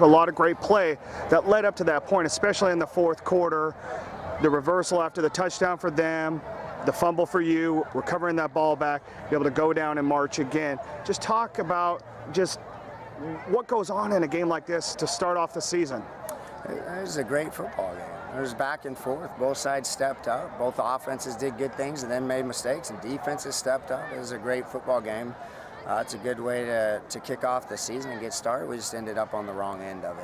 A lot of great play that led up to that point, especially in the fourth quarter. The reversal after the touchdown for them, the fumble for you, recovering that ball back, be able to go down and march again. Just talk about just what goes on in a game like this to start off the season. It was a great football game. It was back and forth. Both sides stepped up. Both offenses did good things and then made mistakes, and defenses stepped up. It was a great football game. It's a good way to kick off the season and get started. We just ended up on the wrong end of it.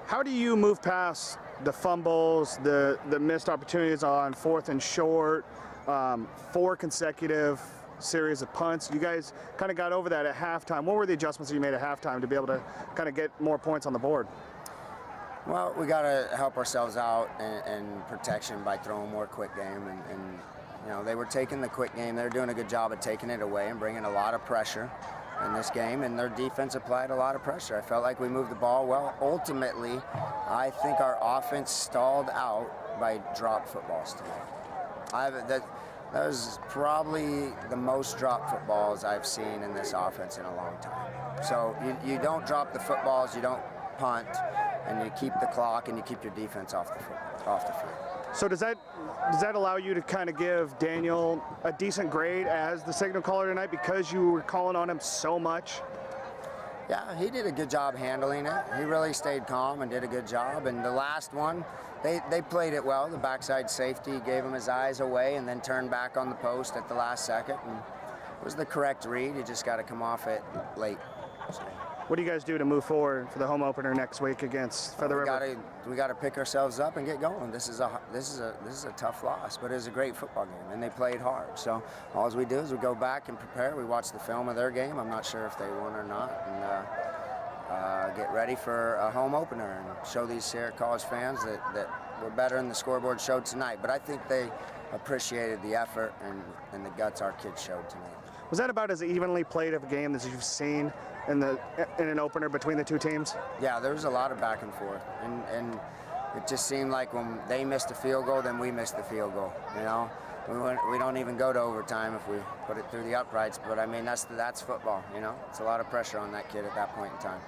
How do you move past the fumbles, the missed opportunities on 4th and short, 4 consecutive series of punts? You guys kind of got over that at halftime. What were the adjustments that you made at halftime to be able to kind of get more points on the board? Well, we got to help ourselves out in protection by throwing more quick game, and you know, they were taking the quick game. They're doing a good job of taking it away and bringing a lot of pressure in this game, and their defense applied a lot of pressure. I felt like we moved the ball well. Ultimately, I think our offense stalled out by drop footballs tonight. That was probably the most dropped footballs I've seen in this offense in a long time. So you don't drop the footballs, you don't punt, and you keep the clock and you keep your defense off the field. So does that allow you to kind of give Daniel a decent grade as the signal caller tonight because you were calling on him so much? Yeah, he did a good job handling it. He really stayed calm and did a good job. And the last one, they played it well. The backside safety gave him his eyes away and then turned back on the post at the last second. And it was the correct read. You just got to come off it late. So. What do you guys do to move forward for the home opener next week against Feather River? We got to pick ourselves up and get going. This is a tough loss, but it was a great football game, and they played hard. So all we do is we go back and prepare. We watch the film of their game. I'm not sure if they won or not, and get ready for a home opener and show these Sierra College fans that we're better than the scoreboard showed tonight. But I think they appreciated the effort and the guts our kids showed tonight. Was that about as evenly played of a game as you've seen in an opener between the two teams? Yeah, there was a lot of back and forth, and it just seemed like when they missed a field goal, then we missed the field goal. You know, we don't even go to overtime if we put it through the uprights. But I mean, that's football. You know, it's a lot of pressure on that kid at that point in time.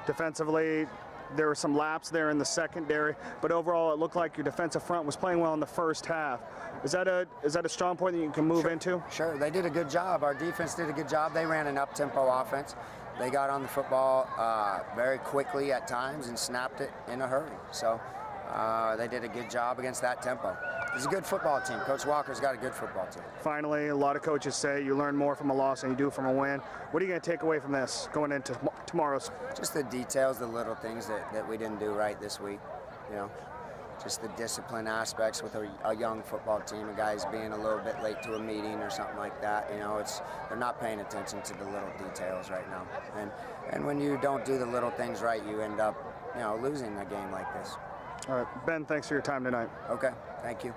Defensively, there were some laps there in the secondary, but overall it looked like your defensive front was playing well in the first half. Is that a strong point that you can move into? Sure, they did a good job. Our defense did a good job. They ran an up-tempo offense. They got on the football very quickly at times and snapped it in a hurry. So they did a good job against that tempo. It's a good football team. Coach Walker's got a good football team. Finally, a lot of coaches say you learn more from a loss than you do from a win. What are you going to take away from this going into tomorrow's? Just the details, the little things that we didn't do right this week. You know, just the discipline aspects with a young football team, a guys being a little bit late to a meeting or something like that. You know, they're not paying attention to the little details right now. And when you don't do the little things right, you end up, you know, losing a game like this. All right, Ben, thanks for your time tonight. Okay, thank you.